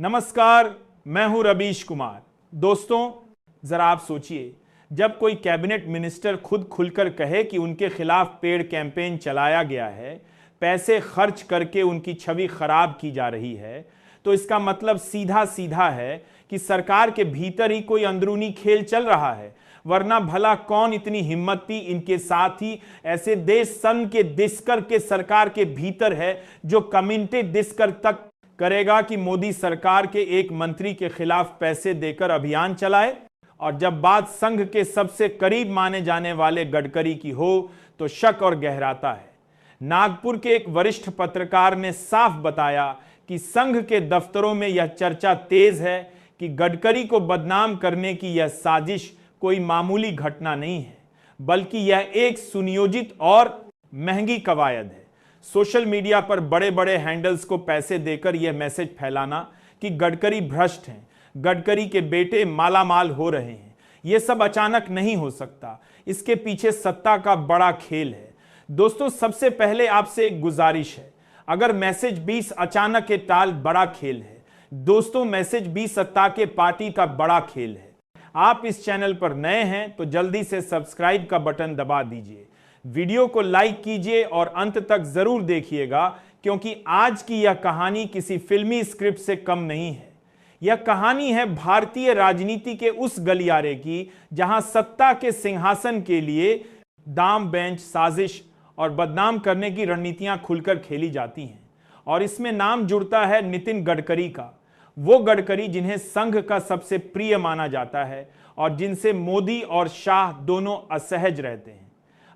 नमस्कार, मैं हूं रवीश कुमार। दोस्तों, जरा आप सोचिए, जब कोई कैबिनेट मिनिस्टर खुद खुलकर कहे कि उनके खिलाफ पेड कैंपेन चलाया गया है, पैसे खर्च करके उनकी छवि खराब की जा रही है, तो इसका मतलब सीधा सीधा है कि सरकार के भीतर ही कोई अंदरूनी खेल चल रहा है। वरना भला कौन इतनी हिम्मती इनके साथ ही ऐसे देश सन के दिस्कर के सरकार के भीतर है जो कम्युनिटी दिस्कर तक करेगा कि मोदी सरकार के एक मंत्री के खिलाफ पैसे देकर अभियान चलाए। और जब बात संघ के सबसे करीब माने जाने वाले गडकरी की हो तो शक और गहराता है। नागपुर के एक वरिष्ठ पत्रकार ने साफ बताया कि संघ के दफ्तरों में यह चर्चा तेज है कि गडकरी को बदनाम करने की यह साजिश कोई मामूली घटना नहीं है, बल्कि यह एक सुनियोजित और महंगी कवायद है। सोशल मीडिया पर बड़े बड़े हैंडल्स को पैसे देकर यह मैसेज फैलाना कि गडकरी भ्रष्ट हैं, गडकरी के बेटे मालामाल हो रहे हैं, यह सब अचानक नहीं हो सकता। इसके पीछे सत्ता का बड़ा खेल है। दोस्तों, सबसे पहले आपसे एक गुजारिश है, अगर मैसेज 20 अचानक के टाल बड़ा खेल है। दोस्तों, मैसेज 20 सत्ता के पार्टी का बड़ा खेल है। आप इस चैनल पर नए हैं तो जल्दी से सब्सक्राइब का बटन दबा दीजिए, वीडियो को लाइक कीजिए और अंत तक जरूर देखिएगा, क्योंकि आज की यह कहानी किसी फिल्मी स्क्रिप्ट से कम नहीं है। यह कहानी है भारतीय राजनीति के उस गलियारे की जहां सत्ता के सिंहासन के लिए दाम बेंच, साजिश और बदनाम करने की रणनीतियां खुलकर खेली जाती हैं। और इसमें नाम जुड़ता है नितिन गडकरी का, वो गडकरी जिन्हें संघ का सबसे प्रिय माना जाता है और जिनसे मोदी और शाह दोनों असहज रहते हैं।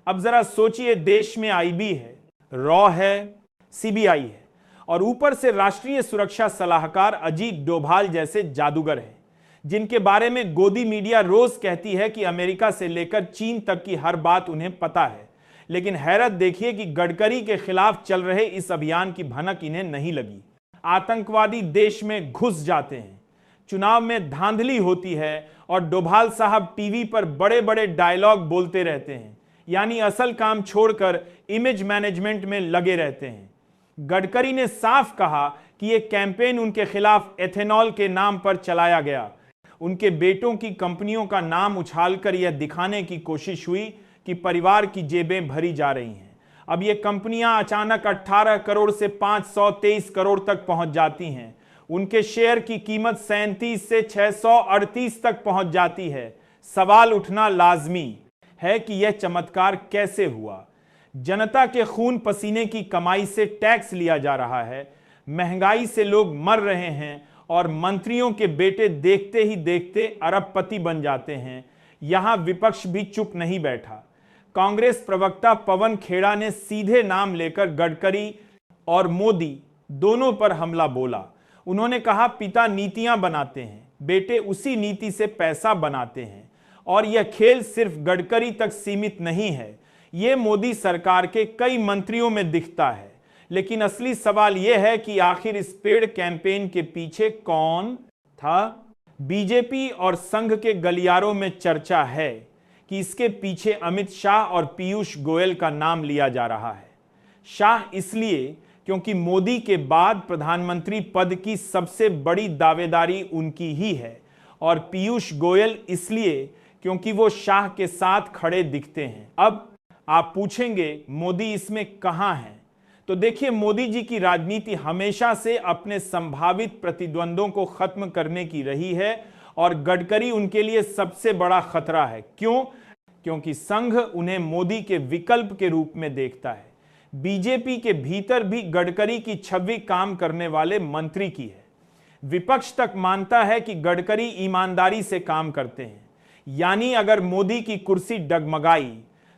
अब जरा सोचिए, देश में आईबी है, रॉ है, सीबीआई है और ऊपर से राष्ट्रीय सुरक्षा सलाहकार अजीत डोभाल जैसे जादूगर हैं, जिनके बारे में गोदी मीडिया रोज कहती है कि अमेरिका से लेकर चीन तक की हर बात उन्हें पता है। लेकिन हैरत देखिए कि गडकरी के खिलाफ चल रहे इस अभियान की भनक इन्हें नहीं लगी। आतंकवादी देश में घुस जाते हैं, चुनाव में धांधली होती है और डोभाल साहब टीवी पर बड़े बड़े डायलॉग बोलते रहते हैं, यानी असल काम छोड़कर इमेज मैनेजमेंट में लगे रहते हैं। गडकरी ने साफ कहा कि यह कैंपेन उनके खिलाफ एथेनॉल के नाम पर चलाया गया। उनके बेटों की कंपनियों का नाम उछालकर यह दिखाने की कोशिश हुई कि परिवार की जेबें भरी जा रही हैं। अब ये कंपनियां अचानक 18 करोड़ से 523 करोड़ तक पहुंच जाती हैं। उनके शेयर की कीमत 37 से 638 तक पहुंच जाती है। सवाल उठना लाजमी है कि यह चमत्कार कैसे हुआ। जनता के खून पसीने की कमाई से टैक्स लिया जा रहा है, महंगाई से लोग मर रहे हैं और मंत्रियों के बेटे देखते ही देखते अरबपति बन जाते हैं। यहां विपक्ष भी चुप नहीं बैठा। कांग्रेस प्रवक्ता पवन खेड़ा ने सीधे नाम लेकर गडकरी और मोदी दोनों पर हमला बोला। उन्होंने कहा, पिता नीतियां बनाते हैं, बेटे उसी नीति से पैसा बनाते हैं और यह खेल सिर्फ गडकरी तक सीमित नहीं है, यह मोदी सरकार के कई मंत्रियों में दिखता है। लेकिन असली सवाल यह है कि आखिर इस पेड कैंपेन के पीछे कौन था। बीजेपी और संघ के गलियारों में चर्चा है कि इसके पीछे अमित शाह और पीयूष गोयल का नाम लिया जा रहा है। शाह इसलिए क्योंकि मोदी के बाद प्रधानमंत्री पद की सबसे बड़ी दावेदारी उनकी ही है, और पीयूष गोयल इसलिए क्योंकि वो शाह के साथ खड़े दिखते हैं। अब आप पूछेंगे, मोदी इसमें कहां है? तो देखिए, मोदी जी की राजनीति हमेशा से अपने संभावित प्रतिद्वंद्वों को खत्म करने की रही है और गडकरी उनके लिए सबसे बड़ा खतरा है। क्यों? क्योंकि संघ उन्हें मोदी के विकल्प के रूप में देखता है। बीजेपी के भीतर भी गडकरी की छवि काम करने वाले मंत्री की है। विपक्ष तक मानता है कि गडकरी ईमानदारी से काम करते हैं, यानी अगर मोदी की कुर्सी डगमगाई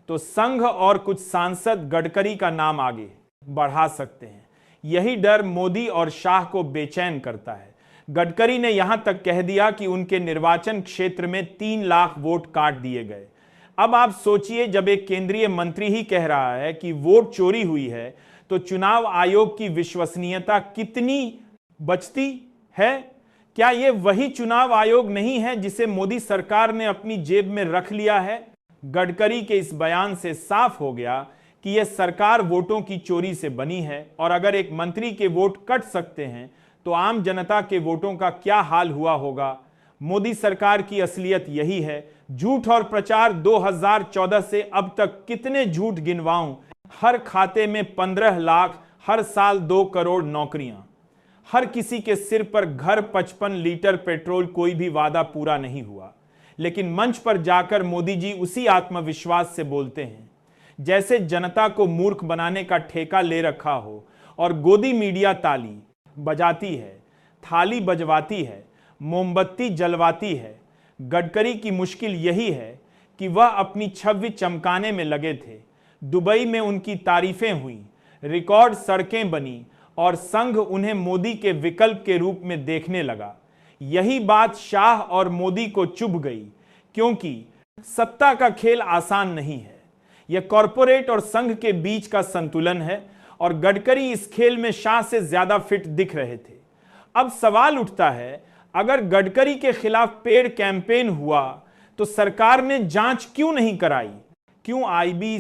तो संघ और कुछ सांसद गडकरी का नाम आगे बढ़ा सकते हैं। यही डर मोदी और शाह को बेचैन करता है। गडकरी ने यहां तक कह दिया कि उनके निर्वाचन क्षेत्र में 3 लाख वोट काट दिए गए। अब आप सोचिए, जब एक केंद्रीय मंत्री ही कह रहा है कि वोट चोरी हुई है, तो चुनाव आयोग की विश्वसनीयता कितनी बचती है? क्या यह वही चुनाव आयोग नहीं है जिसे मोदी सरकार ने अपनी जेब में रख लिया है? गडकरी के इस बयान से साफ हो गया कि यह सरकार वोटों की चोरी से बनी है, और अगर एक मंत्री के वोट कट सकते हैं तो आम जनता के वोटों का क्या हाल हुआ होगा। मोदी सरकार की असलियत यही है। झूठ और प्रचार 2014 से अब तक कितने झूठ गिनवाऊं। हर खाते में 15 लाख, हर साल 2 करोड़ नौकरियां, हर किसी के सिर पर घर, 55 लीटर पेट्रोल, कोई भी वादा पूरा नहीं हुआ। लेकिन मंच पर जाकर मोदी जी उसी आत्मविश्वास से बोलते हैं जैसे जनता को मूर्ख बनाने का ठेका ले रखा हो, और गोदी मीडिया ताली बजाती है, थाली बजवाती है, मोमबत्ती जलवाती है। गडकरी की मुश्किल यही है कि वह अपनी छवि चमकाने में लगे थे। दुबई में उनकी तारीफें हुई, रिकॉर्ड सड़कें बनी और संघ उन्हें मोदी के विकल्प के रूप में देखने लगा। यही बात शाह और मोदी को चुभ गई, क्योंकि सत्ता का खेल आसान नहीं है। यह कॉरपोरेट और संघ के बीच का संतुलन है, और गडकरी इस खेल में शाह से ज्यादा फिट दिख रहे थे। अब सवाल उठता है, अगर गडकरी के खिलाफ पेड कैंपेन हुआ तो सरकार ने जांच क्यों नहीं कराई? क्यों आईबी